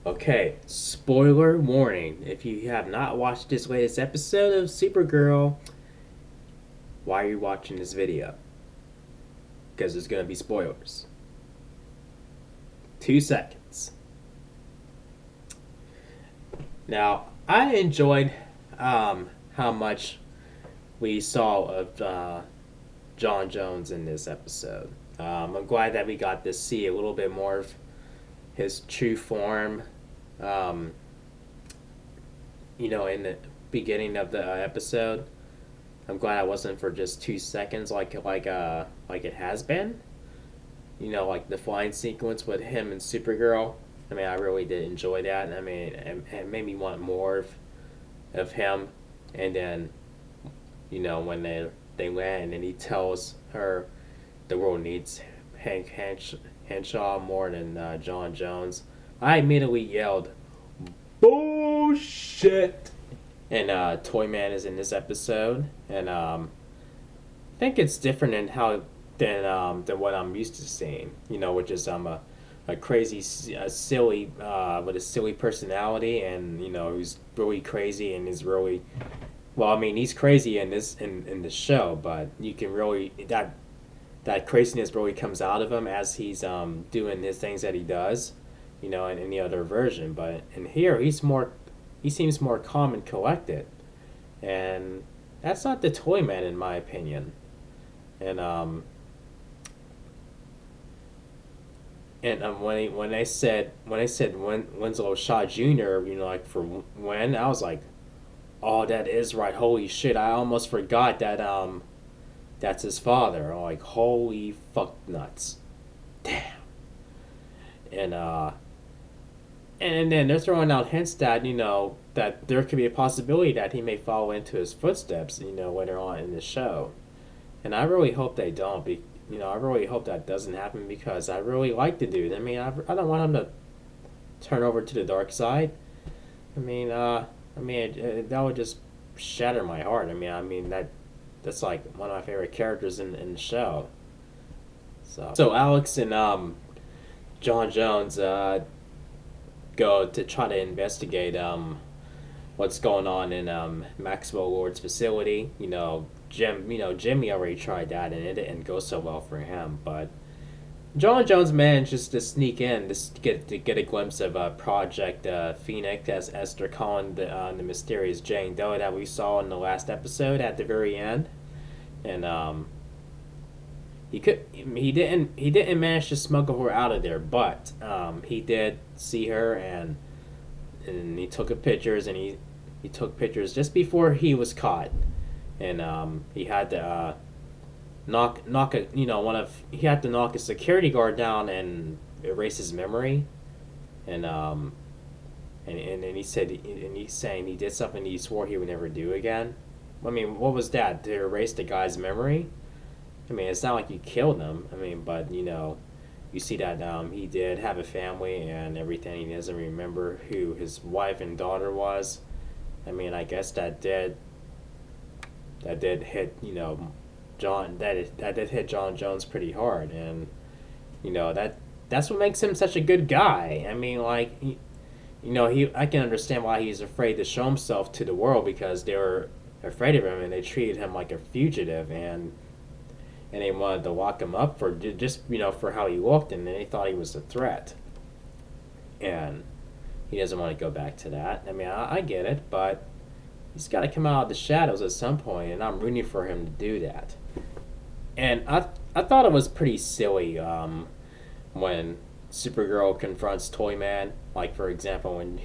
Okay, spoiler warning. If you have not watched this latest episode of Supergirl, why are you watching this video? Because there's going to be spoilers. 2 seconds. Now, I enjoyed how much we saw of John Jones in this episode. I'm glad that we got to see a little bit more of his true form. Um, in the beginning of the episode. I'm glad I wasn't for just 2 seconds like it has been. Like the flying sequence with him and Supergirl. I mean, I really did enjoy that. I mean, it made me want more of him. And then, when they land and he tells her the world needs Hank Henshaw more than John Jones, I immediately yelled, "Bullshit!" And Toyman is in this episode, and I think it's different in how than what I'm used to seeing. Which is a crazy, silly with a silly personality, and who's really crazy and is really well. I mean, he's crazy in this show, but you can really that craziness really comes out of him as he's doing his things that he does. In any other version, but in here he seems more calm and collected, and that's not the Toyman in my opinion. And when they said Winslow Shaw Jr., like for when I was like, oh, that is right. Holy shit! I almost forgot that that's his father. I'm like, holy fuck nuts, damn. And and then they're throwing out hints that that there could be a possibility that he may follow into his footsteps, later on in the show, and I really hope they don't. I really hope that doesn't happen because I really like the dude. I mean, I don't want him to turn over to the dark side. That would just shatter my heart. That's like one of my favorite characters in the show. So Alex and John Jones go to try to investigate what's going on in Maxwell Lord's facility. Jimmy already tried that and it didn't go so well for him. But John Jones managed just to sneak in to get a glimpse of Project Phoenix, as they're calling the mysterious Jane Doe that we saw in the last episode at the very end, and he didn't manage to smuggle her out of there, but he did see her, and he took pictures, and he took pictures just before he was caught, and he had to he had to knock a security guard down and erase his memory, and he's saying he did something he swore he would never do again. I mean, what was that? To erase the guy's memory? I mean, it's not like you killed him. But you see that he did have a family and everything. He doesn't remember who his wife and daughter was. I guess that did hit that did hit John Jones pretty hard, and that's what makes him such a good guy. I can understand why he's afraid to show himself to the world because they were afraid of him and they treated him like a fugitive, and they wanted to lock him up for just for how he looked, and they thought he was a threat, and he doesn't want to go back to that. I get it, but he's got to come out of the shadows at some point, and I'm rooting for him to do that. And I thought it was pretty silly when Supergirl confronts Toyman, like for example when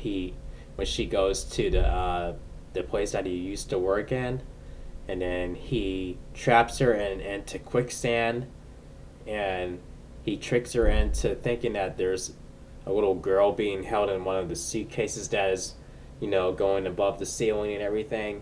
she goes to the place that he used to work in, and then he traps her into quicksand, and he tricks her into thinking that there's a little girl being held in one of the suitcases that is, going above the ceiling and everything.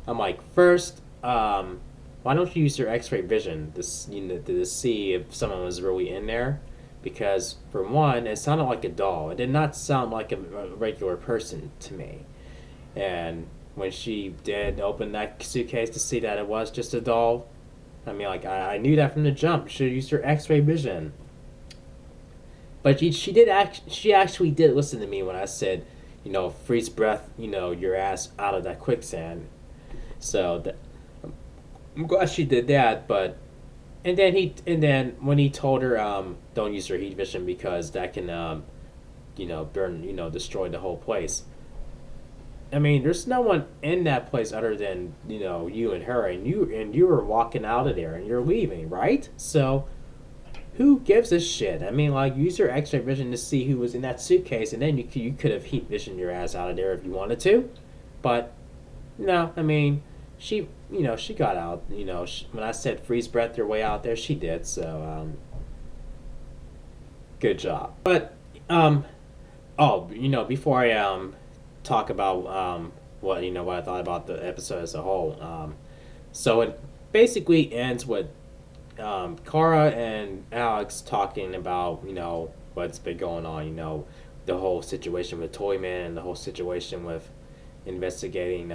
I'm like, first, why don't you use your X-ray vision to see if someone was really in there? Because for one, it sounded like a doll. It did not sound like a regular person to me. And when she did open that suitcase to see that it was just a doll, I knew that from the jump. Should have used her X-ray vision. But she actually did listen to me when I said, freeze breath, your ass out of that quicksand. So I'm glad she did that. But and then when he told her, don't use your heat vision because that can, burn, destroy the whole place. I mean, there's no one in that place other than you and her, and you were walking out of there and you're leaving, right? So who gives a shit? I mean, like, use your X-ray vision to see who was in that suitcase, and then you could have heat visioned your ass out of there if you wanted to, but no. I mean, she got out. When I said freeze breath your way out there, she did. So good job. But oh, before I talk about what I thought about the episode as a whole. So it basically ends with Kara and Alex talking about what's been going on. The whole situation with Toyman and the whole situation with investigating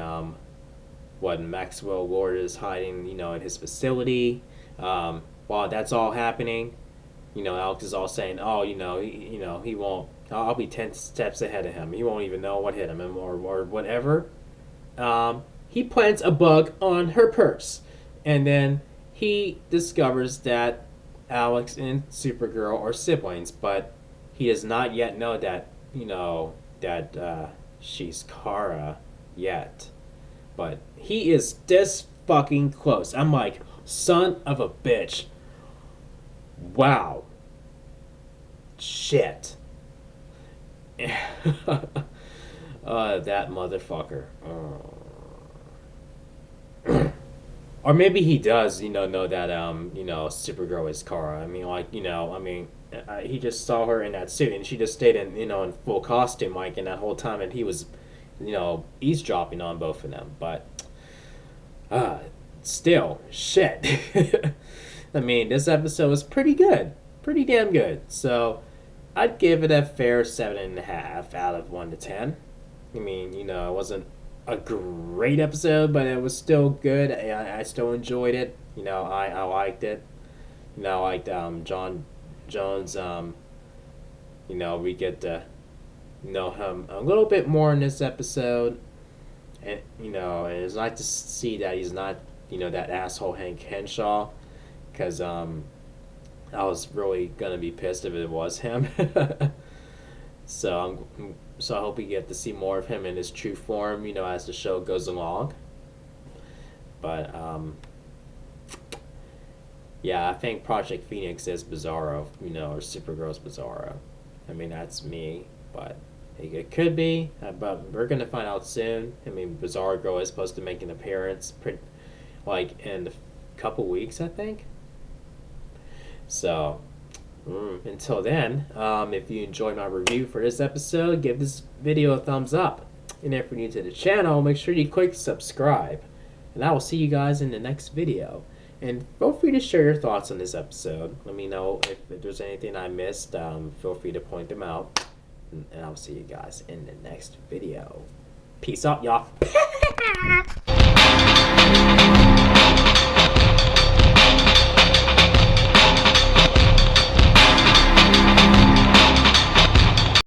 what Maxwell Lord is hiding in his facility. While that's all happening, Alex is all saying, "Oh, he won't. I'll be 10 steps ahead of him. He won't even know what hit him, or whatever." He plants a bug on her purse, and then he discovers that Alex and Supergirl are siblings, but he does not yet know that she's Kara yet. But he is this fucking close. I'm like, son of a bitch. Wow. Shit. That motherfucker. Or maybe he does, know that, Supergirl is Kara. I mean, like, he just saw her in that suit, and she just stayed in full costume, like, in that whole time, and he was, eavesdropping on both of them. But, still, shit. I mean, this episode was pretty good. Pretty damn good. So, I'd give it a fair 7.5 out of 1 to 10. I mean, it wasn't a great episode, but it was still good. I still enjoyed it. I liked it. I liked John Jones. We get to know him a little bit more in this episode, and and it's nice to see that he's not that asshole Hank Henshaw, because I was really gonna be pissed if it was him. So I hope we get to see more of him in his true form, as the show goes along. But yeah, I think Project Phoenix is Bizarro, or Supergirl's Bizarro. I mean, that's me, but it could be. But we're gonna find out soon. I mean, Bizarro Girl is supposed to make an appearance, like in a couple weeks, I think. So. Until then, if you enjoyed my review for this episode, give this video a thumbs up. And if you're new to the channel, make sure you click subscribe. And I will see you guys in the next video. And feel free to share your thoughts on this episode. Let me know if there's anything I missed. Feel free to point them out. And I'll see you guys in the next video. Peace out, y'all.